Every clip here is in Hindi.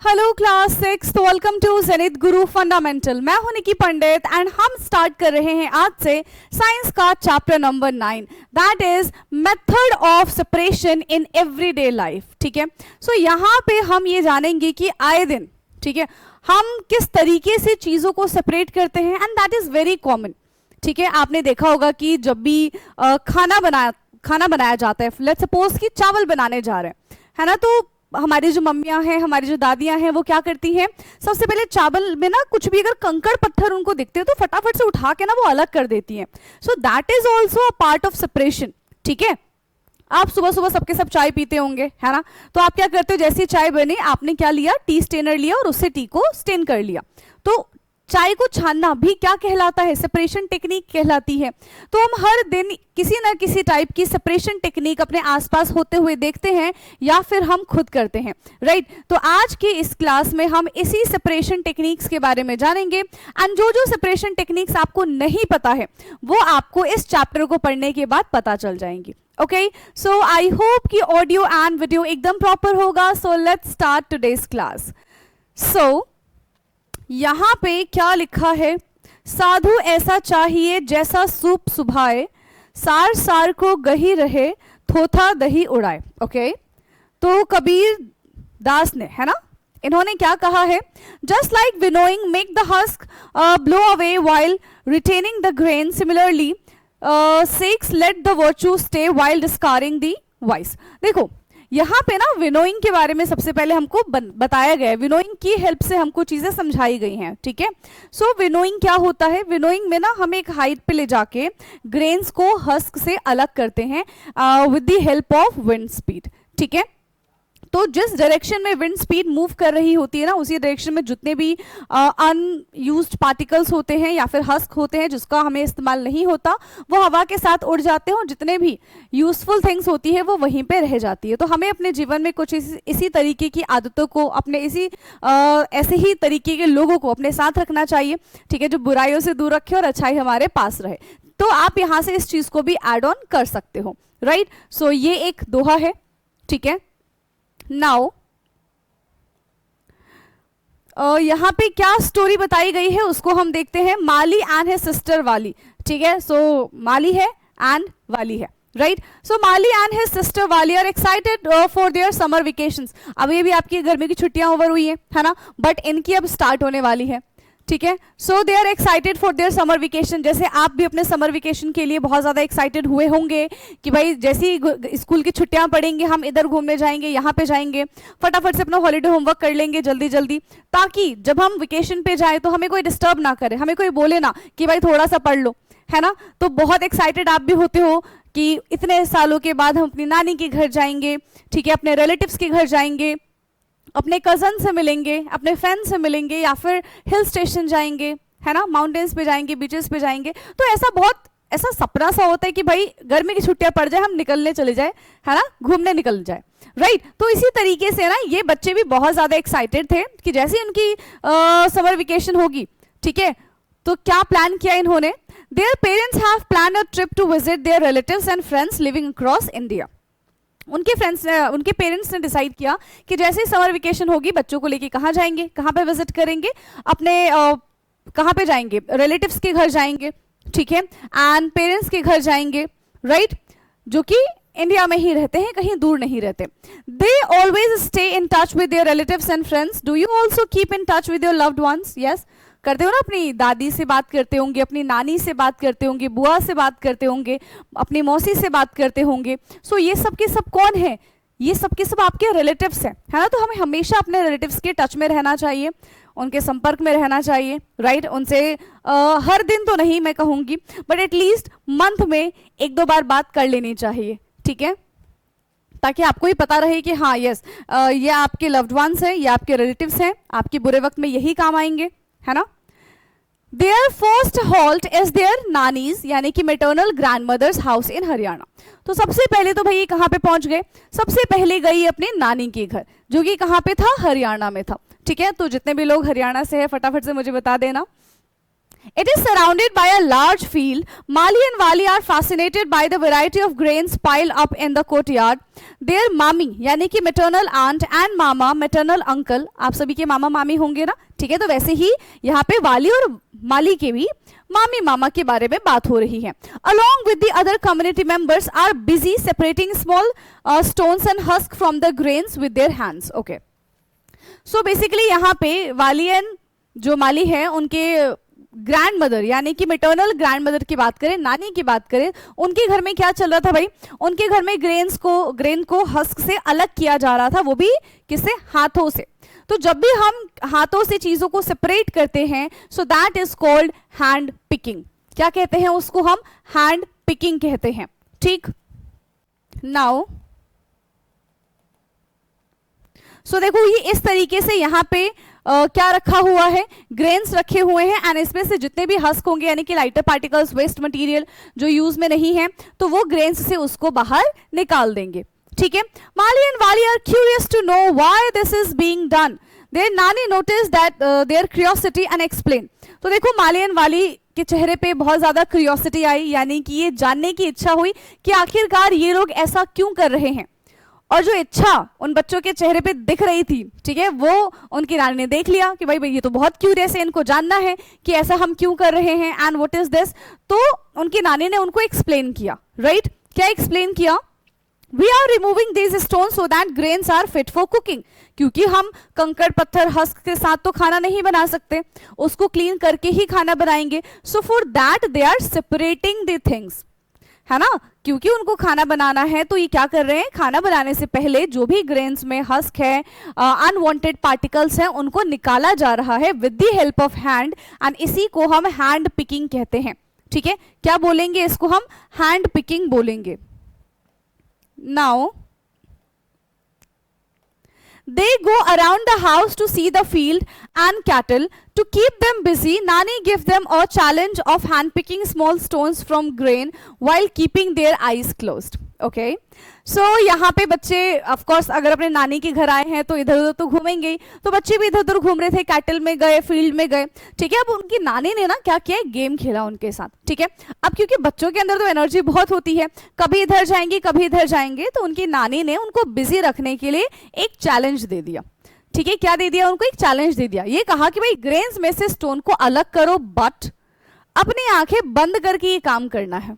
हेलो क्लास 6, तो welcome to Zenith Guru fundamental. मैं हूं निकी पंडित एंड हम स्टार्ट कर रहे हैं आज से साइंस का chapter number 9, that is method of separation in everyday life. ठीक है, सो यहाँ पे हम ये जानेंगे कि आए दिन, ठीक है, हम किस तरीके से चीज़ों को सेपरेट करते हैं and that is very common. ठीक है, आपने देखा होगा कि जब भी खाना बनाया जाता है, लेट्स सपोज कि चावल बनाने जा रहे हैं, है ना, तो हमारी जो मम्मियां हैं, हमारी जो दादियां हैं, वो क्या करती हैं, सबसे पहले चावल में ना कुछ भी अगर कंकड़ पत्थर उनको दिखते हैं तो फटाफट से उठा के ना वो अलग कर देती हैं। So that is also a part of separation. ठीक है, आप सुबह सुबह सबके सब चाय पीते होंगे, है ना, तो आप क्या करते हो, जैसी चाय बनी आपने क्या लिया, टी स्टेनर लिया और उससे टी को स्टेन कर लिया। तो चाय को छानना भी क्या कहलाता है, सेपरेशन टेक्निक कहलाती है। तो हम हर दिन किसी ना किसी टाइप की सेपरेशन टेक्निक अपने आसपास होते हुए देखते हैं या फिर हम खुद करते हैं, राइट। तो आज की इस क्लास में हम इसी सेपरेशन टेक्निक्स के बारे में जानेंगे एंड जो जो सेपरेशन टेक्निक्स आपको नहीं पता है वो आपको इस चैप्टर को पढ़ने के बाद पता चल जाएंगी। ओके, सो आई होप कि ऑडियो एंड वीडियो एकदम प्रॉपर होगा। So let's start today's class. So यहाँ पे क्या लिखा है, साधु ऐसा चाहिए जैसा सूप सुभाए, सार सार को गही रहे, थोथा दही उड़ाए। ओके, तो कबीर दास ने, है ना, इन्होंने क्या कहा है, just like winnowing make the husk blow away while retaining the grain, similarly sex let the virtue stay while discarding the vice. देखो यहाँ पे ना विनोइंग के बारे में सबसे पहले हमको बताया गया है, विनोइंग की हेल्प से हमको चीजें समझाई गई हैं। ठीक है, सो विनोइंग क्या होता है, विनोइंग में ना हम एक हाइट पे ले जाके ग्रेन्स को हस्क से अलग करते हैं with the help of wind speed. ठीक है, तो जिस डायरेक्शन में विंड स्पीड मूव कर रही होती है ना, उसी डायरेक्शन में जितने भी अनयूज्ड पार्टिकल्स होते हैं या फिर हस्क होते हैं जिसका हमें इस्तेमाल नहीं होता, वो हवा के साथ उड़ जाते हैं और जितने भी यूजफुल थिंग्स होती है वो वहीं पे रह जाती है। तो हमें अपने जीवन में कुछ इसी तरीके की आदतों को, अपने ऐसे ही तरीके के लोगों को अपने साथ रखना चाहिए। ठीक है, जो बुराइयों से दूर रखे और अच्छाई हमारे पास रहे। तो आप यहाँ से इस चीज को भी एड ऑन कर सकते हो, राइट। सो ये एक दोहा है। ठीक है, नाउ यहाँ पे क्या स्टोरी बताई गई है उसको हम देखते हैं, माली एंड हिज सिस्टर वाली। ठीक है, सो माली है एंड वाली है, right. So Mali and his sister Wali are excited for their summer vacations. अब ये भी आपकी गर्मी की छुट्टियां ओवर हुई है ना, बट इनकी अब स्टार्ट होने वाली है। ठीक है, so they are excited for their summer vacation. जैसे आप भी अपने समर वेकेशन के लिए बहुत ज़्यादा एक्साइटेड हुए होंगे कि भाई जैसे ही स्कूल की छुट्टियां पड़ेंगी हम इधर घूमने जाएंगे, यहाँ पे जाएंगे, फटाफट से अपना हॉलीडे होमवर्क कर लेंगे जल्दी जल्दी, ताकि जब हम वेकेशन पे जाए तो हमें कोई डिस्टर्ब ना करे, हमें कोई बोले ना कि भाई थोड़ा सा पढ़ लो, है ना। तो बहुत एक्साइटेड आप भी होते हो कि इतने सालों के बाद हम अपनी नानी के घर जाएंगे, ठीक है, अपने रिलेटिव्स के घर जाएंगे, अपने कजन से मिलेंगे, अपने फ्रेंड से मिलेंगे, या फिर हिल स्टेशन जाएंगे, है ना, माउंटेन्स पे जाएंगे, बीचेस पे जाएंगे। तो ऐसा सपना सा होता है कि भाई गर्मी की छुट्टियां पड़ जाए, हम निकलने चले जाए, है ना, घूमने निकल जाए, राइट। तो इसी तरीके से ना ये बच्चे भी बहुत ज्यादा एक्साइटेड थे कि जैसे उनकी समर वेकेशन होगी, ठीक है, तो क्या प्लान किया इन्होंने, their parents have planned a trip to visit their relatives and friends living across India. उनके पेरेंट्स ने डिसाइड किया कि जैसे ही समर वेकेशन होगी बच्चों को लेके कहाँ जाएंगे, कहाँ पे विजिट करेंगे, अपने कहाँ पे जाएंगे, रिलेटिव्स के घर जाएंगे, ठीक है, एंड पेरेंट्स के घर जाएंगे, राइट, जो कि इंडिया में ही रहते हैं, कहीं दूर नहीं रहते। They always stay in touch with their relatives and friends. Do you also keep in touch with your loved ones? Yes, करते हो ना, अपनी दादी से बात करते होंगे, अपनी नानी से बात करते होंगे, बुआ से बात करते होंगे, अपनी मौसी से बात करते होंगे। सो ये सब के सब कौन है, ये सब के सब आपके रिलेटिव्स हैं, है ना। तो हमें हमेशा अपने रिलेटिव्स के टच में रहना चाहिए, उनके संपर्क में रहना चाहिए, राइट। उनसे हर दिन तो नहीं मैं कहूँगी, बट एटलीस्ट मंथ में 1-2 बार बात कर लेनी चाहिए, ठीक है, ताकि आपको ही पता रहे कि हाँ यस ये आपके लव्ड वंस हैं, ये आपके रिलेटिव्स हैं, आपके बुरे वक्त में यही काम आएंगे, है ना। Their first halt is their नानीज, यानी कि maternal grandmother's house in Haryana. तो सबसे पहले तो भाई कहाँ पे पहुंच गए, सबसे पहले गई अपनी नानी के घर, जो कि कहाँ पे था, हरियाणा में था। ठीक है, तो जितने भी लोग हरियाणा से है फटाफट से मुझे बता देना। It is surrounded by a large field. Mali and Wali are fascinated by the variety of grains piled up in the courtyard. Their mami यानी कि maternal aunt and mama maternal uncle, आप सभी के मामा मामी होंगे ना, ठीक है, तो वैसे ही यहाँ पे वाली और माली के भी मामी मामा के बारे में बात हो रही है. Along with the other community members are busy separating small stones and husk from the grains with their hands. Okay. So basically यहाँ पे वाली एंड जो माली है उनके ग्रैंड मदर यानी कि मेटर्नल ग्रैंड मदर की बात करें, नानी की बात करें, उनके घर में क्या चल रहा था भाई, उनके घर में ग्रेन को हस्क से अलग किया जा रहा था, वो भी किससे, हाथों से. तो जब भी हम हाथों से चीजों को सेपरेट करते हैं, so that is called hand picking. क्या कहते हैं उसको, हम हैंड पिकिंग कहते हैं. ठीक, नाउ सो देखो ये इस तरीके से यहाँ पे क्या रखा हुआ है, ग्रेन्स रखे हुए हैं एंड इसमें से जितने भी हस्क होंगे यानी कि लाइटर पार्टिकल्स, वेस्ट मटेरियल जो यूज में नहीं है, तो वो ग्रेन्स से उसको बाहर निकाल देंगे. ठीक है. Mali and Wali are curious to know why this is being done. Their नानी notice that their curiosity and explain. तो देखो माली एंड वाली के चेहरे पे बहुत ज्यादा क्यूरियोसिटी आई, यानी कि ये जानने की इच्छा हुई कि आखिरकार ये लोग ऐसा क्यों कर रहे हैं. और जो इच्छा उन बच्चों के चेहरे पे दिख रही थी, ठीक है, वो उनकी रानी ने देख लिया कि भाई ये तो बहुत क्यूरियस है, इनको जानना है कि ऐसा हम क्यों कर रहे हैं एंड व्हाट इज दिस. तो उनकी नानी ने उनको एक्सप्लेन किया. राइट, क्या एक्सप्लेन किया, we are removing these stone so that grains are fit for cooking. क्योंकि हम कंकड़ पत्थर हस्क के साथ तो खाना नहीं बना सकते, उसको क्लीन करके ही खाना बनाएंगे. So for that they are separating the things, है ना, क्योंकि उनको खाना बनाना है तो ये क्या कर रहे हैं, खाना बनाने से पहले जो भी ग्रेन्स में हस्क है, अनवांटेड पार्टिकल्स हैं, उनको निकाला जा रहा है with the help of hand and इसी को हम हैंड पिकिंग कहते हैं. ठीक है, क्या बोलेंगे इसको, हम हैंड पिकिंग बोलेंगे. Now they go around the house to see the field and cattle. To keep them busy, Nani give them a challenge of hand picking small stones from grain while keeping their eyes closed. Okay, so यहाँ पे बच्चे of course अगर अपने नानी के घर आए हैं तो इधर उधर तो घूमेंगे ही, तो बच्चे भी इधर उधर घूम रहे थे, कैटल में गए, फील्ड में गए. ठीक है, अब उनकी नानी ने ना क्या किया, गेम खेला उनके साथ. ठीक है, अब क्योंकि बच्चों के अंदर तो एनर्जी बहुत होती है, कभी इधर जाएंगे कभी इधर जाएंगे, तो उनकी नानी ने उनको बिजी रखने के लिए एक चैलेंज दे दिया. ठीक है, क्या दे दिया उनको, एक चैलेंज दे दिया. ये कहा कि भाई ग्रेन्स में से स्टोन को अलग करो बट अपनी आंखें बंद करके ये काम करना है.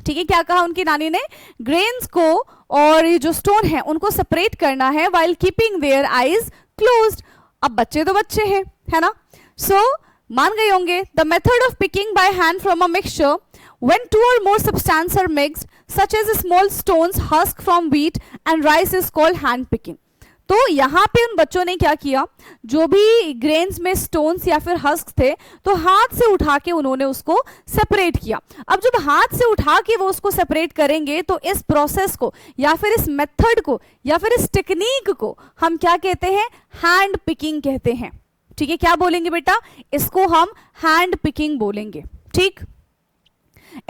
ठीक है, क्या कहा उनकी नानी ने, ग्रेन्स को और ये जो स्टोन है उनको सेपरेट करना है while keeping their eyes closed. अब बच्चे तो बच्चे हैं, है ना, सो मान गए होंगे. The method of picking by hand from a mixture when two or more substances are mixed such as small stones husk from wheat and rice is called hand picking. तो यहाँ पे उन बच्चों ने क्या किया, जो भी ग्रेन्स में स्टोन्स या फिर हस्क थे तो हाथ से उठा के उन्होंने उसको सेपरेट किया. अब जब हाथ से उठा के वो उसको सेपरेट करेंगे तो इस प्रोसेस को या फिर इस मेथड को या फिर इस टेक्निक को हम क्या कहते हैं, हैंड पिकिंग कहते हैं. ठीक है, क्या बोलेंगे बेटा, इसको हम हैंड पिकिंग बोलेंगे. ठीक,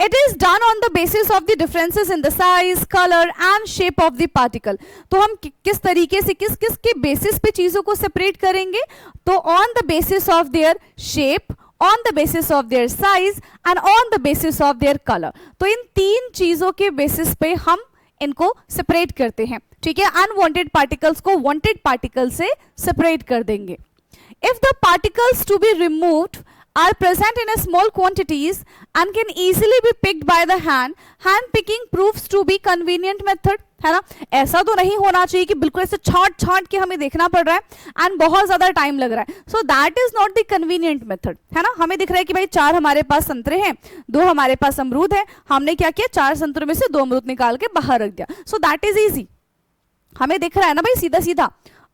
It is done on the basis of the differences in the size, color and shape of the particle. तो हम किस तरीके से किस किस के बेसिस पे चीजों को सेपरेट करेंगे, तो on the basis of their shape, on the basis of their size and on the basis of their color. तो इन तीन चीजों के बेसिस पे हम इनको सेपरेट करते हैं. ठीक है, अनवांटेड पार्टिकल्स को वांटेड पार्टिकल से सेपरेट कर देंगे. If the particles to be removed are present in a small quantities and can easily be picked by the hand picking proves to be convenient method. है ना, ऐसा तो नहीं होना चाहिए कि बिल्कुल ऐसे छांट छांट के हमें देखना पड़ रहा है एंड बहुत ज्यादा टाइम लग रहा है. So that is not the convenient method. है ना, हमें दिख रहा है कि भाई 4 हमारे पास संतरे हैं, 2 हमारे पास अमरूद है, हमने क्या किया, 4 संतरों में से 2 अमरूद निकाल के बाहर रख दिया. सो दैट इज इजी, हमें दिख रहा है ना भाई, सीधा सीधा.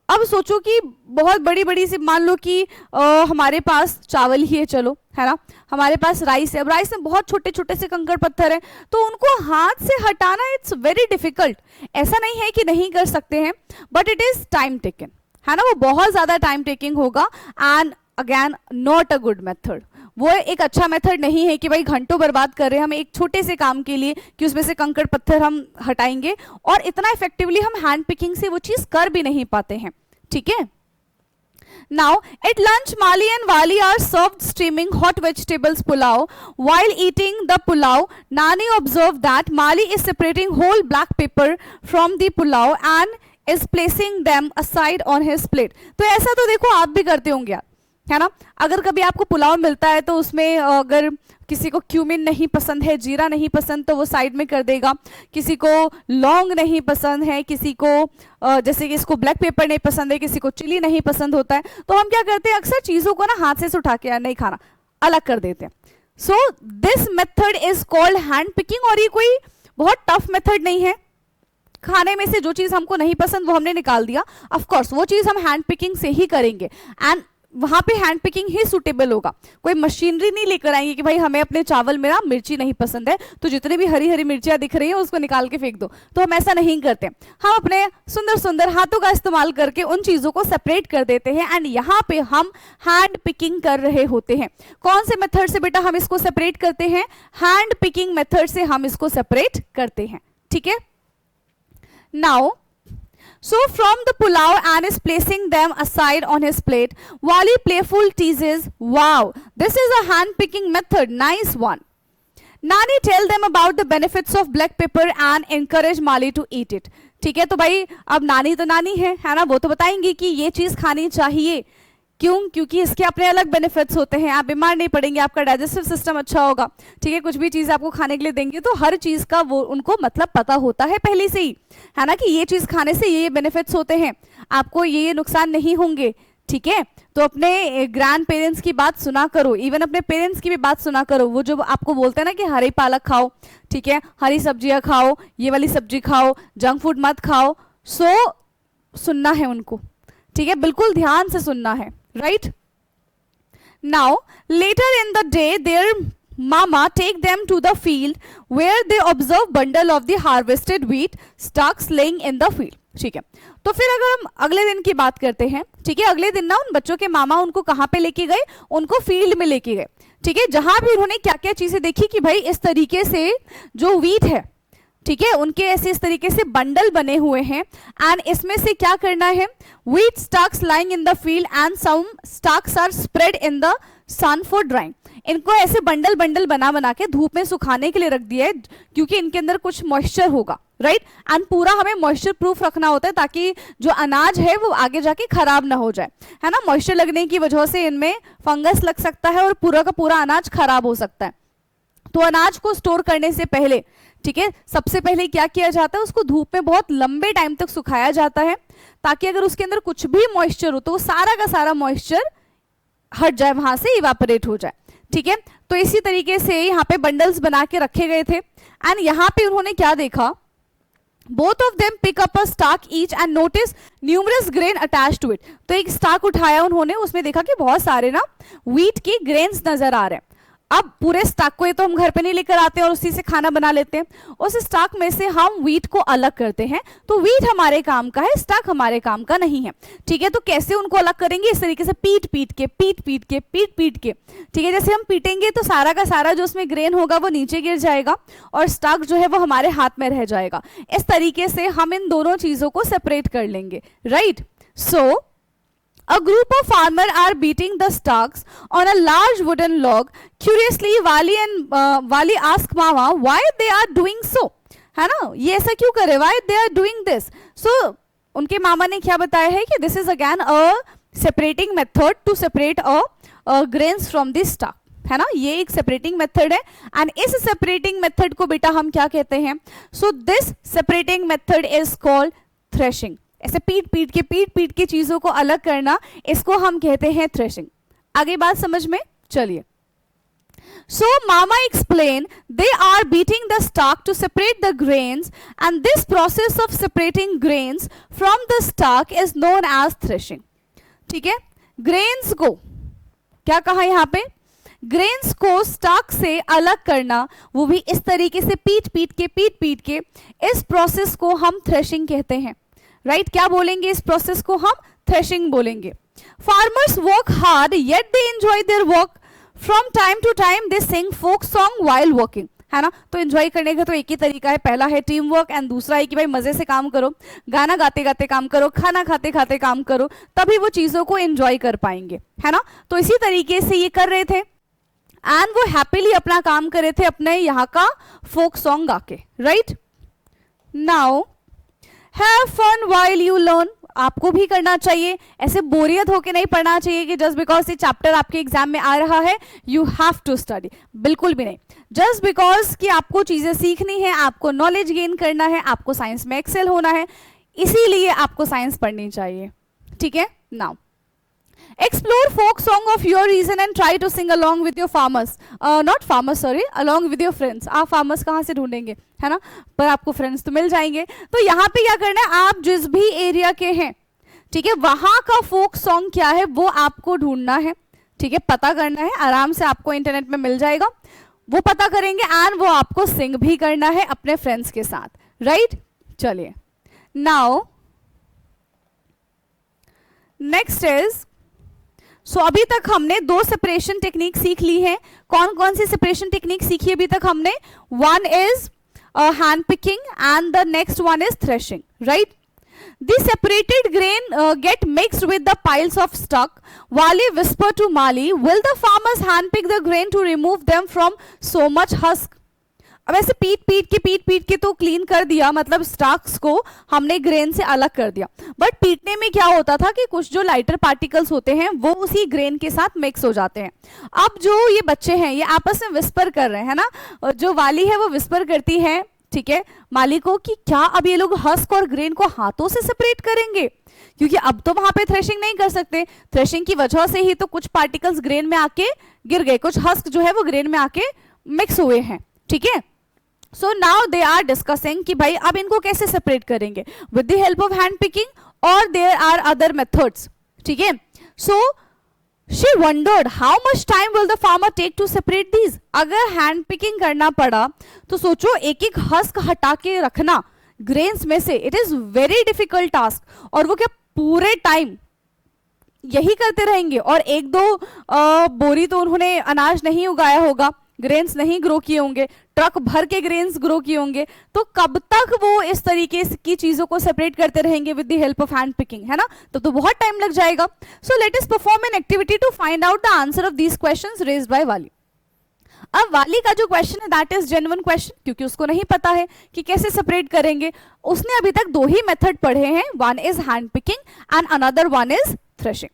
अब सोचो कि बहुत बड़ी बड़ी सी, मान लो कि हमारे पास चावल ही है, चलो, है ना, हमारे पास राइस है, अब राइस में बहुत छोटे छोटे से कंकड़ पत्थर हैं, तो उनको हाथ से हटाना इट्स वेरी डिफिकल्ट. ऐसा नहीं है कि नहीं कर सकते हैं, but it is time taking, है ना, वो बहुत ज्यादा टाइम टेकिंग होगा and again not a good method. वो एक अच्छा मेथड नहीं है कि भाई घंटों बर्बाद कर रहे हैं हम एक छोटे से काम के लिए कि उसमें से कंकड़ पत्थर हम हटाएंगे, और इतना इफेक्टिवली हम हैंड पिकिंग से वो चीज कर भी नहीं पाते हैं. ठीक है, Now, at lunch, Mali and Wali are served steaming hot vegetables pulao. While eating the pulao, Nani observed that Mali is separating whole black pepper from the pulao and is placing them aside on his plate. तो ऐसा तो देखो आप भी करते होंगे यार, है ना? अगर कभी आपको पुलाव मिलता है तो उसमें अगर किसी को क्यूमिन नहीं पसंद है, जीरा नहीं पसंद, तो वो साइड में कर देगा. किसी को लौंग नहीं पसंद है, किसी को जैसे कि इसको ब्लैक पेपर नहीं पसंद है, किसी को चिली नहीं पसंद होता है, तो हम क्या करते हैं अक्सर चीज़ों को ना हाथ से उठा के यार नहीं खाना, अलग कर देते हैं. So this method is called hand picking. और ये कोई बहुत टफ मेथड नहीं है. खाने में से जो चीज़ हमको नहीं पसंद वो हमने निकाल दिया. ऑफ कोर्स वो चीज़ हम हैंड पिकिंग से ही करेंगे एंड वहां पे हैंड पिकिंग ही सुटेबल होगा. कोई मशीनरी नहीं लेकर आएंगे कि भाई हमें अपने चावल में ना मिर्ची नहीं पसंद है तो जितनी भी हरी हरी मिर्चियां दिख रही है उसको निकाल के फेंक दो. तो हम ऐसा नहीं करते. हम अपने सुंदर सुंदर हाथों का इस्तेमाल करके उन चीजों को सेपरेट कर देते हैं एंड यहाँ पे हम हैंड पिकिंग कर रहे होते हैं. कौन से मेथड से बेटा हम इसको सेपरेट करते हैं? हैंड पिकिंग मेथड से हम इसको सेपरेट करते हैं. ठीक है. Now so from the pulao and is placing them aside on his plate. Wali playful teases, wow, this is a hand picking method, nice one. Nani tell them about the benefits of black pepper and encourage Mali to eat it. ठीक है. तो भाई अब नानी तो नानी है ना, वो तो बताएंगी कि ये चीज खानी चाहिए. क्यों? क्योंकि इसके अपने अलग बेनिफिट्स होते हैं. आप बीमार नहीं पड़ेंगे, आपका डाइजेस्टिव सिस्टम अच्छा होगा. ठीक है. कुछ भी चीज़ आपको खाने के लिए देंगे तो हर चीज़ का वो उनको मतलब पता होता है पहले से ही, है ना, कि ये चीज़ खाने से ये बेनिफिट्स होते हैं, आपको ये नुकसान नहीं होंगे. ठीक है. तो अपने ग्रैंड पेरेंट्स की बात सुना करो, इवन अपने पेरेंट्स की भी बात सुना करो. वो जो आपको बोलते हैं ना कि हरी पालक खाओ, ठीक है, हरी सब्जियाँ खाओ, ये वाली सब्जी खाओ, जंक फूड मत खाओ. सो सुनना है उनको. ठीक है. बिल्कुल ध्यान से सुनना है. Right? Now, later in the day, their mama take them to the field where they observe bundle of the harvested wheat stalks laying in the field. ठीक है. तो फिर अगर हम अगले दिन की बात करते हैं, ठीक है, अगले दिन ना उन बच्चों के मामा उनको कहाँ पे लेके गए? उनको फील्ड में लेके गए. ठीक है. जहां भी उन्होंने क्या क्या चीजें देखी कि भाई इस तरीके से जो व्हीट है, ठीक है, उनके ऐसे इस तरीके से बंडल बने हुए हैं एंड इसमें से क्या करना है? Wheat stalks lying in the field and some stalks are spread in the sun for drying. इनको ऐसे बंडल बंडल बना बना के धूप में सुखाने के लिए रख दिया है क्योंकि इनके अंदर कुछ मॉइस्चर होगा. राइट. एंड पूरा हमें मॉइस्चर प्रूफ रखना होता है ताकि जो अनाज है वो आगे जाके खराब ना हो जाए, है ना. मॉइस्चर लगने की वजह से इनमें फंगस लग सकता है और पूरा का पूरा अनाज खराब हो सकता है. तो अनाज को स्टोर करने से पहले, ठीक है, सबसे पहले क्या किया जाता है? उसको धूप में बहुत लंबे टाइम तक सुखाया जाता है ताकि अगर उसके अंदर कुछ भी मॉइस्चर हो तो वो सारा का सारा मॉइस्चर हट जाए, वहां से इवापोरेट हो जाए. ठीक है. तो इसी तरीके से यहाँ पे बंडल्स बना के रखे गए थे एंड यहाँ पे उन्होंने क्या देखा? Both of them pick up a stalk each and notice numerous grain attached to it. तो एक स्टाक उठाया उन्होंने, उसमें देखा कि बहुत सारे ना व्हीट की ग्रेन्स नजर आ रहे हैं. अब पूरे स्टॉक को ये तो हम घर पे नहीं लेकर आते हैं और उसी से खाना बना लेते हैं. उस स्टॉक में से हम व्हीट को अलग करते हैं. तो व्हीट हमारे काम का है, स्टॉक हमारे काम का नहीं है. ठीक है. तो कैसे उनको अलग करेंगे? इस तरीके से पीट पीट के. ठीक है. जैसे हम पीटेंगे तो सारा का सारा जो उसमें ग्रेन होगा वो नीचे गिर जाएगा और स्टॉक जो है वो हमारे हाथ में रह जाएगा. इस तरीके से हम इन दोनों चीजों को सेपरेट कर लेंगे. Right. So a group of farmers are beating the stalks on a large wooden log. Curiously, Wali asked Mama why they are doing so. है ना, ये ऐसा क्यों करे? Why they are doing this? So उनके मामा ने क्या बताया है कि this is again a separating method to separate grains from the stalk. है ना, ये एक सेपरेटिंग मेथड है एंड इस सेपरेटिंग मेथड को बेटा हम क्या कहते हैं? So this separating method is called threshing. ऐसे पीट पीट के चीजों को अलग करना, इसको हम कहते हैं थ्रेशिंग. आगे बात समझ में? चलिए. So Mama explained they are beating the stalk to separate the grains and this process of separating grains from the stalk is known as threshing. ठीक है. ग्रेन्स को क्या कहा यहाँ पे? ग्रेन्स को स्टॉक से अलग करना, वो भी इस तरीके से पीट पीट के, इस प्रोसेस को हम थ्रेशिंग कहते हैं. राइट. क्या बोलेंगे इस प्रोसेस को? हम थ्रेशिंग बोलेंगे. Farmers work hard yet they enjoy their work. From time to time they sing folk song while working. है ना। तो एंजॉय करने का तो एक ही तरीका है, पहला है टीम वर्क एंड दूसरा है कि भाई मजे से काम करो, गाना गाते गाते काम करो, खाना खाते खाते काम करो, तभी वो चीजों को एंजॉय कर पाएंगे, है ना। तो इसी तरीके से ये कर रहे थे एंड वो हैप्पीली अपना काम कर रहे थे अपने यहाँ का फोक सॉन्ग गा के, right. Now have fun while you learn, आपको भी करना चाहिए, ऐसे बोरियत होके नहीं पढ़ना चाहिए कि जस्ट बिकॉज ये चैप्टर आपके एग्जाम में आ रहा है यू हैव टू स्टडी, बिल्कुल भी नहीं। जस्ट बिकॉज कि आपको चीजें सीखनी है, आपको नॉलेज गेन करना है, आपको साइंस में एक्सेल होना है, इसीलिए आपको साइंस पढ़नी चाहिए, ठीक है। Now explore folk song of your region and try to sing along with your farmers, not farmers sorry, along with your friends। आप farmers कहाँ से ढूंढेंगे, है ना, पर आपको friends तो मिल जाएंगे। तो यहाँ पे क्या करना है, आप जिस भी एरिया के हैं, ठीक है, वहां का फोक सॉन्ग क्या है वो आपको ढूंढना है, ठीक है, पता करना है, आराम से आपको इंटरनेट में मिल जाएगा, वो पता करेंगे एंड वो आपको सिंग भी करना है अपने फ्रेंड्स के साथ, राइट। चलिए नाउ नेक्स्ट इज, सो अभी तक हमने दो सेपरेशन टेक्निक सीख ली है। कौन कौन सी सेपरेशन टेक्निक सीखी अभी तक हमने, one is hand picking and the next one is threshing, right. The separated grain get mixed with the piles of stalk. Wali whispered to Mali, will the farmers handpick the grain to remove them from so much husk? अब ऐसे पीट के तो क्लीन कर दिया, मतलब स्टाक्स को हमने ग्रेन से अलग कर दिया, बट पीटने में क्या होता था कि कुछ जो लाइटर पार्टिकल्स होते हैं वो उसी ग्रेन के साथ मिक्स हो जाते हैं। अब जो ये बच्चे हैं ये आपस में विस्पर कर रहे हैं ना, और जो वाली है वो विस्पर करती है, ठीक है, माली को कि क्या अब ये लोग हस्क और ग्रेन को हाथों से सेपरेट करेंगे, क्योंकि अब तो वहां पे थ्रेशिंग नहीं कर सकते, थ्रेशिंग की वजह से ही तो कुछ पार्टिकल्स ग्रेन में आके गिर गए, कुछ हस्क जो है वो ग्रेन में आके मिक्स हुए हैं, ठीक है। So now they are discussing कि भाई अब इनको कैसे सेपरेट करेंगे, with the help of hand picking और देयर आर अदर मेथड्स, ठीक है। So she wondered how much time will the farmer take to separate these। अगर हैंड पिकिंग करना पड़ा तो सोचो एक एक हस्क हटा के रखना ग्रेन्स में से, it is very difficult task, और वो क्या पूरे टाइम यही करते रहेंगे, और एक दो बोरी तो उन्होंने अनाज नहीं उगाया होगा, ग्रेन्स नहीं ग्रो किए होंगे, ट्रक भर के ग्रेन्स ग्रो किए होंगे, तो कब तक वो इस तरीके की चीजों को सेपरेट करते रहेंगे with the help of hand picking, है ना, तो बहुत टाइम लग जाएगा। So let us perform an activity to find out the answer of these questions raised by वाली। अब वाली का जो क्वेश्चन है दैट इज जेन्युइन क्वेश्चन, क्योंकि उसको नहीं पता है कि कैसे सेपरेट करेंगे, उसने अभी तक दो ही मेथड पढ़े हैं, one is hand picking and another one is threshing.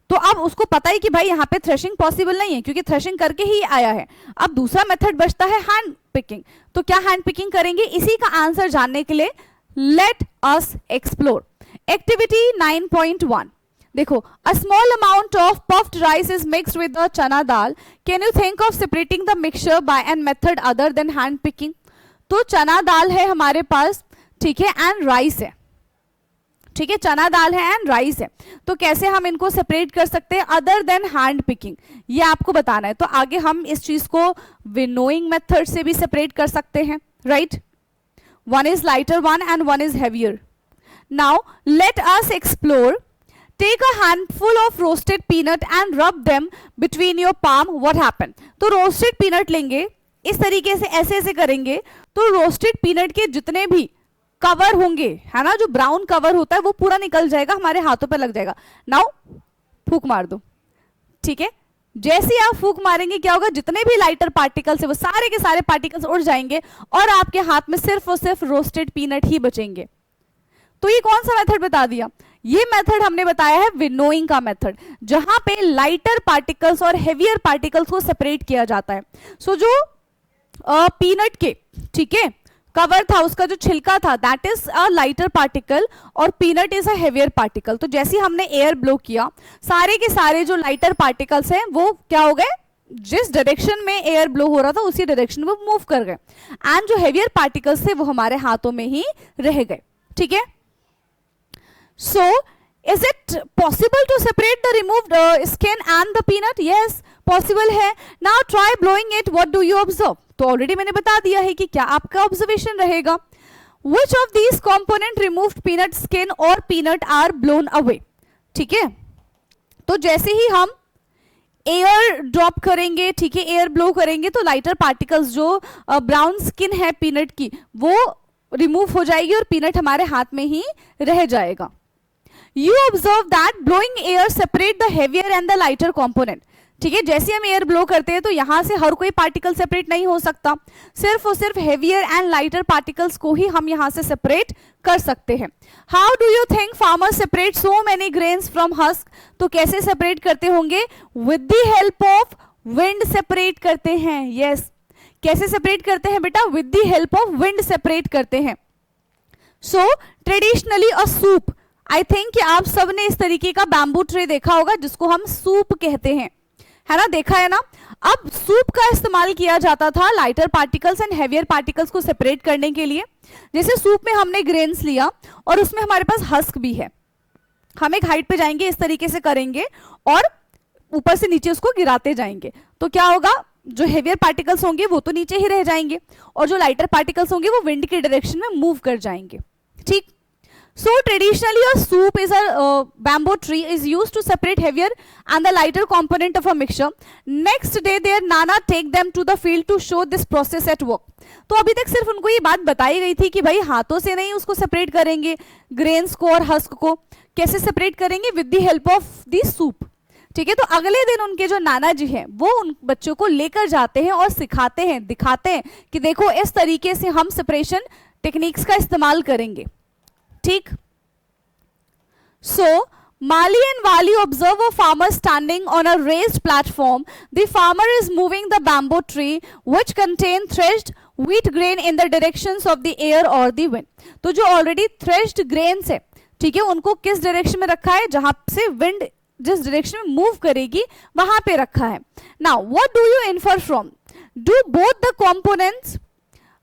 तो अब उसको पता है कि भाई यहाँ पे थ्रेशिंग पॉसिबल नहीं है क्योंकि थ्रेशिंग करके ही आया है, अब दूसरा मेथड बचता है हैंड पिकिंग। तो क्या हैंड पिकिंग करेंगे, इसी का आंसर जानने के लिए लेट अस एक्सप्लोर। एक्टिविटी 9.1 देखो, a small amount of puffed rice is mixed with the chana dal, can you think of separating the mixture by an method other than hand picking. तो चना दाल है हमारे पास, ठीक है, एंड राइस है, ठीक है, चना दाल है एंड राइस है, तो कैसे हम इनको सेपरेट कर सकते हैं अदर देन हैंड पिकिंग, ये आपको बताना है। तो आगे हम इस चीज को विनोइंग मेथड से भी सेपरेट कर सकते हैं, right. One is lighter one and one is heavier. Now let us explore. Take a handful of roasted peanut and rub them between your palm, what happen. तो रोस्टेड पीनट लेंगे, इस तरीके से ऐसे ऐसे करेंगे, तो रोस्टेड पीनट के जितने भी कवर होंगे, है ना, जो ब्राउन कवर होता है वो पूरा निकल जाएगा, हमारे हाथों पे लग जाएगा। नाउ फूक मार दो, ठीक है, जैसे आप फूक मारेंगे क्या होगा, जितने भी लाइटर पार्टिकल्स है वो सारे के सारे पार्टिकल्स उड़ जाएंगे और आपके हाथ में सिर्फ और सिर्फ रोस्टेड पीनट ही बचेंगे। तो ये कौन सा मेथड बता दिया, ये मेथड हमने बताया है विनोइंग का मेथड, जहां पे लाइटर पार्टिकल्स और हेवियर पार्टिकल्स को सेपरेट किया जाता है। सो जो पीनट के, ठीक है, कवर था, उसका जो छिलका था that is a lighter particle और peanut is a heavier particle. तो जैसे हमने एयर ब्लो किया, सारे के सारे जो लाइटर पार्टिकल्स हैं वो क्या हो गए, जिस डायरेक्शन में एयर ब्लो हो रहा था उसी डायरेक्शन में मूव कर गए, एंड जो हेवियर पार्टिकल्स थे वो हमारे हाथों में ही रह गए, ठीक है। So is it possible to separate the removed skin and the peanut? Yes possible है। Now try blowing it, what do you observe? तो ऑलरेडी मैंने बता दिया है कि क्या आपका ऑब्जर्वेशन रहेगा। Which of these component removed peanut skin or peanut are blown away? ठीक है, तो जैसे ही हम एयर ड्रॉप करेंगे, ठीक है, एयर ब्लो करेंगे तो लाइटर पार्टिकल्स जो ब्राउन स्किन है पीनट की वो रिमूव हो जाएगी और पीनट हमारे हाथ में ही रह जाएगा. You observe that blowing air separate the heavier and the lighter component. ठीक है, जैसे हम एयर ब्लो करते हैं तो यहां से हर कोई पार्टिकल सेपरेट नहीं हो सकता, सिर्फ और सिर्फ हेवियर एंड लाइटर पार्टिकल्स को ही हम यहां से सेपरेट कर सकते हैं. How do you think farmers separate so many grains from husk? तो कैसे सेपरेट करते होंगे? With the help of wind separate करते हैं. यस, कैसे सेपरेट करते हैं बेटा? With the help of wind separate करते हैं. So traditionally a soop, I think कि आप सबने इस तरीके का बैम्बू ट्रे देखा होगा जिसको हम सूप कहते हैं, है ना, देखा है ना. अब सूप का इस्तेमाल किया जाता था lighter particles and heavier particles को सेपरेट करने के लिए. जैसे सूप में हमने ग्रेन्स लिया और उसमें हमारे पास हस्क भी है, हम एक हाइट पे जाएंगे, इस तरीके से करेंगे और ऊपर से नीचे उसको गिराते जाएंगे, तो क्या होगा, जो हेवियर पार्टिकल्स होंगे वो तो नीचे ही रह जाएंगे और जो लाइटर पार्टिकल्स होंगे वो विंड के डायरेक्शन में मूव कर जाएंगे. ठीक. So traditionally a soup is a bamboo tree is used to separate heavier and the lighter component of a mixture. Next day their nana take them to the field to show this process at work. तो अभी तक सिर्फ उनको ये बात बताई गई थी कि भाई हाथों से नहीं उसको सेपरेट करेंगे, ग्रेन्स को और हस्क को कैसे सेपरेट करेंगे? With the help of the soup. ठीक है, तो अगले दिन उनके जो नाना जी हैं वो उन बच्चों को लेकर जाते हैं और सिखाते हैं, दिखाते हैं कि देखो इस तरीके से हम सेपरेशन टेक्निक्स का इस्तेमाल करेंगे. ठीक. So Mali and Wali observe a farmer standing on a raised platform. The farmer is moving the bamboo tree which contain threshed wheat grain in the directions of the air or the wind. तो जो ऑलरेडी थ्रेश्ड ग्रेन्स है, ठीक है, उनको किस डायरेक्शन में रखा है? जहां से विंड जिस डायरेक्शन में मूव करेगी वहां पे रखा है. Now what do you infer from? Do both the components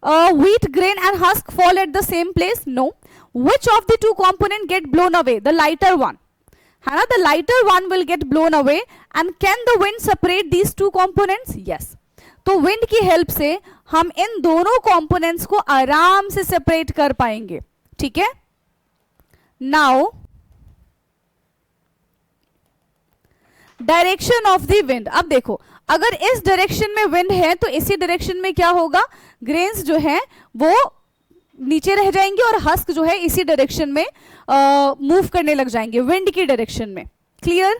wheat grain and husk fall at the same place? No. Which of the two components get blown away? The lighter one. है ना, the lighter one will get blown away. And can the wind separate these two components? Yes. तो wind की हेल्प से हम इन दोनों components को आराम से सेपरेट कर पाएंगे. ठीक है. Now direction of the wind. अब देखो, अगर इस डायरेक्शन में विंड है तो इसी डायरेक्शन में क्या होगा? ग्रेन्स जो है वो नीचे रह जाएंगे और हस्क जो है इसी डायरेक्शन में मूव करने लग जाएंगे, विंड की डायरेक्शन में. क्लियर?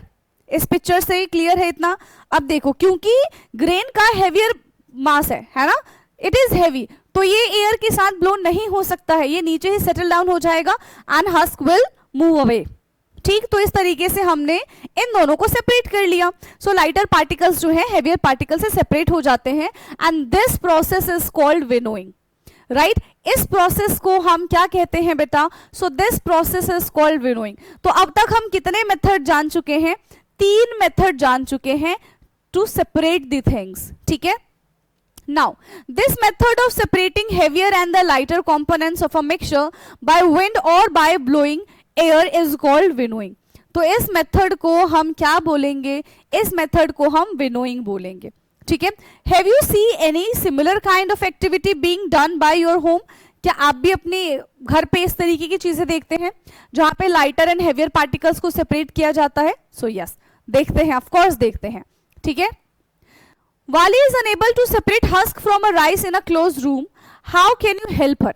इस पिक्चर से क्लियर है इतना? अब देखो, क्योंकि ग्रेन का हेवियर मास है ना, इट इज हैवी, तो ये एयर के साथ ब्लो नहीं हो सकता है, ये नीचे ही सेटल डाउन हो जाएगा and husk will move away. ठीक. तो इस तरीके से हमने इन दोनों को सेपरेट कर लिया. सो लाइटर पार्टिकल्स जो है हेवियर पार्टिकल से सेपरेट हो जाते हैं and this process is called winnowing. Right. इस प्रोसेस को हम क्या कहते हैं बेटा? So this process is called winnowing. तो अब तक हम कितने मेथड जान चुके हैं? 3 मेथड जान चुके हैं टू सेपरेट द थिंग्स. ठीक है. Now, this method of separating heavier and the lighter components of a mixture by wind or by blowing air is called winnowing. तो इस मेथड को हम क्या बोलेंगे? इस मेथड को हम विनोइंग बोलेंगे. ठीक है. Have you seen any similar kind of activity being done by your home? क्या आप भी अपने घर पे इस तरीके की चीजें देखते हैं जहां पे लाइटर एंड हेवियर पार्टिकल्स को सेपरेट किया जाता है? सो यस, देखते हैं, ऑफ कोर्स देखते हैं. ठीक है. Wali is unable to separate husk from a rice in a closed room. How can you help her?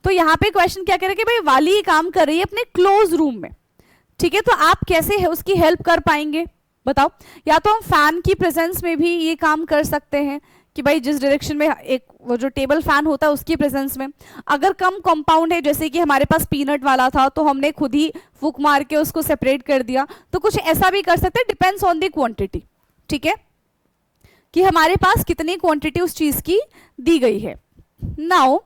तो यहाँ पे क्वेश्चन क्या करें कि भाई वाली ये काम कर रही है अपने क्लोज रूम में. ठीक है, तो आप कैसे है उसकी हेल्प कर पाएंगे बताओ? या तो हम फैन की प्रेजेंस में भी ये काम कर सकते हैं कि भाई जिस डायरेक्शन में एक वो जो टेबल फैन होता है उसकी प्रेजेंस में. अगर कम कंपाउंड है, जैसे कि हमारे पास पीनट वाला था तो हमने खुद ही फूक मार के उसको सेपरेट कर दिया, तो कुछ ऐसा भी कर सकते हैं. Depends on the quantity. ठीक है, कि हमारे पास कितनी क्वांटिटी उस चीज की दी गई है. Now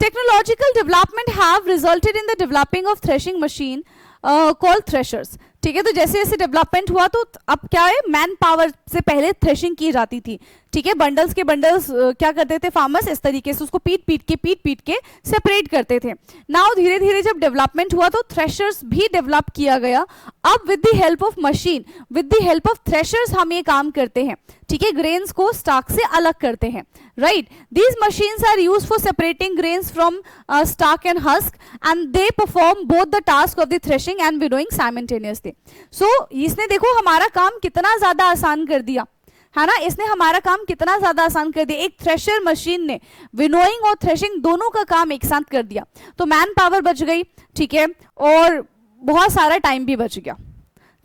technological development have resulted in the developing of threshing machine called threshers. ठीक है, तो जैसे जैसे डेवलपमेंट हुआ तो अब क्या है, मैन पावर से पहले थ्रेशिंग की जाती थी. ठीक है, बंडल्स के बंडल्स क्या करते थे फार्मर्स, इस तरीके से उसको पीट पीट के सेपरेट करते थे। नाउ धीरे धीरे जब डेवलपमेंट हुआ तो थ्रेशर्स भी डेवलप किया गया। अब with the help of machine, with the help of threshers हम ये काम करते हैं, ठीक है, ग्रेन्स को स्टार्क से अलग करते हैं, right. These machines are used for separating grains from stalk and husk and they perform both the task of the threshing and winnowing simultaneously. So इसने देखो हमारा काम कितना ज्यादा आसान कर दिया, है ना, इसने हमारा काम कितना ज्यादा आसान कर दिया। एक थ्रेशर मशीन ने विनोइंग और थ्रेशिंग दोनों का काम एक साथ कर दिया, तो मैन पावर बच गई, ठीक है, और बहुत सारा टाइम भी बच गया,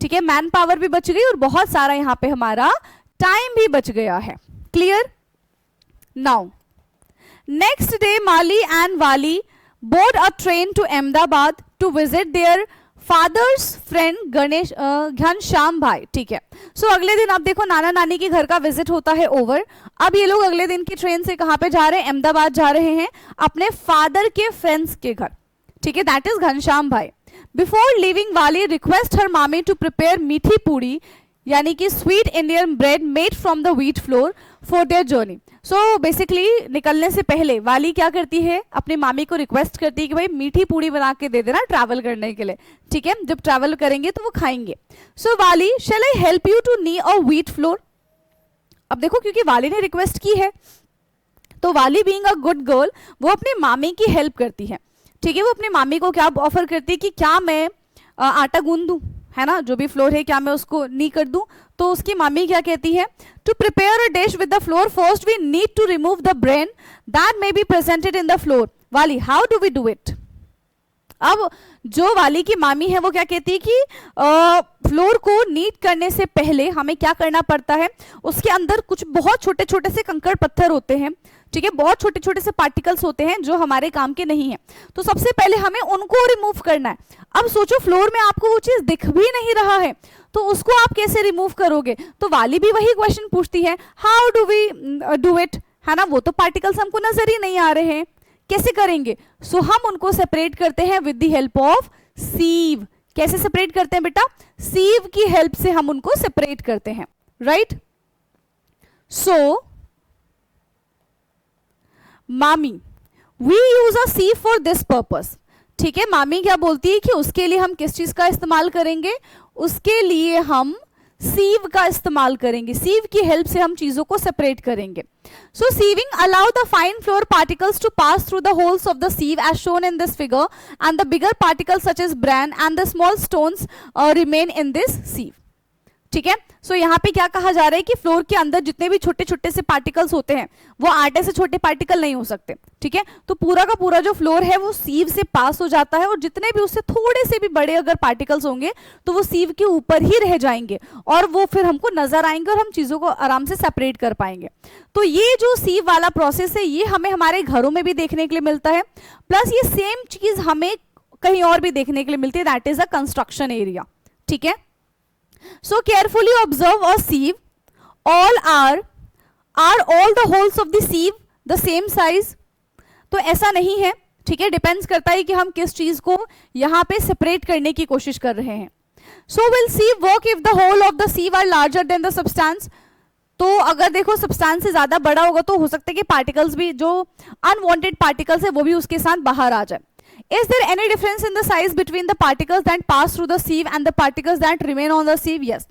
ठीक है, मैन पावर भी बच गई और बहुत सारा यहाँ पे हमारा टाइम भी बच गया है। Clear? Now next day Mali and Wali board a train to Ahmedabad to visit their father's friend Ganesh Ghanshyam bhai, ठीक है। सो अगले दिन आप देखो नाना नानी के घर का विजिट होता है ओवर। अब ये लोग अगले दिन की ट्रेन से कहाँ पे जा रहे हैं, अहमदाबाद जा रहे हैं अपने फादर के फ्रेंड्स के घर, ठीक है, दैट इज घनश्याम भाई। बिफोर लिविंग वाली रिक्वेस्ट हर मामी टू प्रिपेयर मीठी पूड़ी यानी कि sweet Indian bread made from the wheat flour for their journey. So basically निकलने से पहले वाली क्या करती है, अपनी मामी को रिक्वेस्ट करती है कि भाई मीठी पूड़ी बना के दे देना ट्रैवल करने के लिए, ठीक है, जब ट्रैवल करेंगे तो वो खाएंगे। So Wali shall I help you to knead a wheat flour. अब देखो क्योंकि वाली ने रिक्वेस्ट की है तो वाली बीइंग अ गुड गर्ल वो अपनी मामी की हेल्प करती है, ठीक है। वो अपनी मामी को क्या ऑफर करती है कि क्या मैं आटा गूंद दूं, है ना, जो भी फ्लोर है क्या मैं उसको नी कर दूं। तो उसकी मामी क्या कहती है, to prepare a dish with the flour first we need to remove the bran that may be presented in the flour. Wali how do we do it. अब जो वाली की मामी है वो क्या कहती है कि फ्लोर को नीट करने से पहले हमें क्या करना पड़ता है, उसके अंदर कुछ बहुत छोटे छोटे से कंकड़ पत्थर होते हैं, ठीक है, बहुत छोटे छोटे से पार्टिकल्स होते हैं जो हमारे काम के नहीं है, तो सबसे पहले हमें उनको रिमूव करना है। अब सोचो फ्लोर में आपको वो चीज दिख भी नहीं रहा है तो उसको आप कैसे रिमूव करोगे। तो वाली भी वही क्वेश्चन पूछती है, how do we do it, है ना, वो तो पार्टिकल्स हमको नजर ही नहीं आ रहे हैं, कैसे करेंगे। सो हम उनको सेपरेट करते हैं विद द हेल्प ऑफ सीव। कैसे सेपरेट करते हैं बेटा, सीव की हेल्प से हम उनको सेपरेट करते हैं, right. So Mami we use a sieve for this purpose, ठीक है। मामी क्या बोलती है कि उसके लिए हम किस चीज का इस्तेमाल करेंगे, उसके लिए हम सीव का इस्तेमाल करेंगे, सीव की हेल्प से हम चीजों को सेपरेट करेंगे। So sieving allow the fine flour particles to pass through the holes of the sieve as shown in this figure and the bigger particles such as bran and the small stones remain in this sieve, ठीक है। सो यहाँ पे क्या कहा जा रहा है कि फ्लोर के अंदर जितने भी छोटे छोटे से पार्टिकल्स होते हैं वो आटे से छोटे पार्टिकल नहीं हो सकते, ठीक है। तो पूरा का पूरा जो फ्लोर है वो सीव से पास हो जाता है और जितने भी उससे थोड़े से भी बड़े अगर पार्टिकल्स होंगे तो वो सीव के ऊपर ही रह जाएंगे और वो फिर हमको नजर आएंगे और हम चीजों को आराम से सेपरेट कर पाएंगे। तो ये जो सीव वाला प्रोसेस है ये हमें हमारे घरों में भी देखने के लिए मिलता है, प्लस ये सेम चीज हमें कहीं और भी देखने के लिए मिलती है, that is a construction area, ठीक है। So carefully observe a sieve. All are all the holes of the sieve the same size? तो ऐसा नहीं है, ठीक है, डिपेंड्स करता है कि हम किस चीज को यहाँ पे सेपरेट करने की कोशिश कर रहे हैं। So will sieve work if the hole of the sieve are larger than the substance? तो अगर देखो सब्सटेंस से ज्यादा बड़ा होगा तो हो सकता है कि पार्टिकल्स भी जो अनवांटेड पार्टिकल्स है वो भी उसके साथ बाहर आ जाए। Is there any difference in the size between the particles that pass through the sieve and the particles that remain on the sieve? Yes.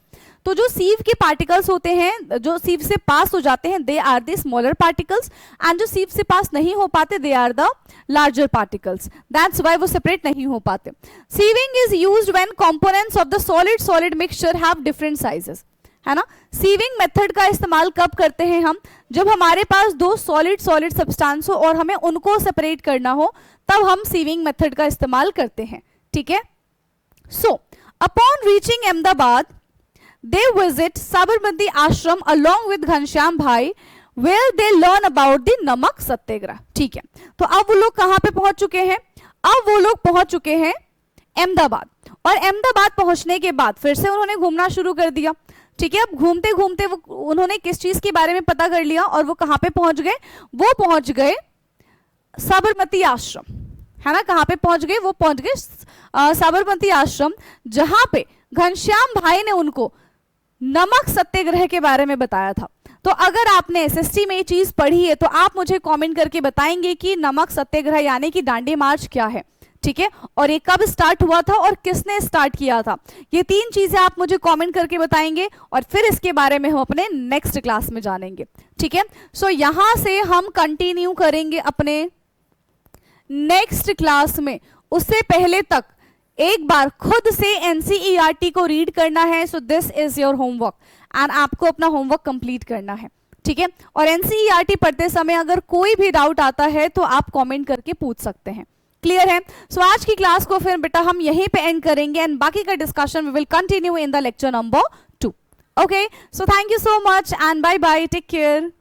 तो जो सीव के पार्टिकल्स होते हैं जो सीव से पास हो जाते हैं they are the smaller particles and जो सीव से पास नहीं हो पाते they are the larger particles, that's why वो सेपरेट नहीं हो पाते। Sieving is used when components of the solid solid mixture have different sizes, है ना। सीविंग मेथड का इस्तेमाल कब करते हैं हम, जब हमारे पास दो सॉलिड सॉलिड सब्सटेंस हो और हमें उनको सेपरेट करना हो तब हम सीविंग मेथड का इस्तेमाल करते हैं, ठीक है। So upon reaching Ahmedabad they visit Sabarmati Ashram along with Ghanshyam bhai where they learn about the Namak Satyagraha, ठीक है। तो अब वो लोग कहाँ पे पहुंच चुके हैं, अब वो लोग पहुंच चुके हैं अहमदाबाद और अहमदाबाद पहुंचने के बाद फिर से उन्होंने घूमना शुरू कर दिया, ठीक है। अब घूमते घूमते वो उन्होंने किस चीज के बारे में पता कर लिया और वो कहाँ पे पहुंच गए, वो पहुंच गए साबरमती आश्रम, है ना। कहाँ पे पहुंच गए, वो पहुंच गए साबरमती आश्रम जहां पे घनश्याम भाई ने उनको नमक सत्याग्रह के बारे में बताया था। तो अगर आपने एसएसटी में ये चीज पढ़ी है तो आप मुझे कमेंट करके बताएंगे कि नमक सत्याग्रह यानी कि दांडी मार्च क्या है, ठीक है, और ये कब स्टार्ट हुआ था और किसने स्टार्ट किया था। ये 3 चीजें आप मुझे कमेंट करके बताएंगे और फिर इसके बारे में हम अपने नेक्स्ट क्लास में जानेंगे, ठीक है। सो यहां से हम कंटिन्यू करेंगे अपने नेक्स्ट क्लास में। उससे पहले तक एक बार खुद से एनसीईआरटी को रीड करना है। So this is your homework and आपको अपना होमवर्क कंप्लीट करना है, ठीक है। और एनसीईआरटी पढ़ते समय अगर कोई भी डाउट आता है तो आप कमेंट करके पूछ सकते हैं। क्लियर है? सो आज की क्लास को फिर बेटा हम यहीं पे एंड करेंगे एंड बाकी का discussion we will continue in the lecture number 2। Okay, so thank you so much and bye bye, take care.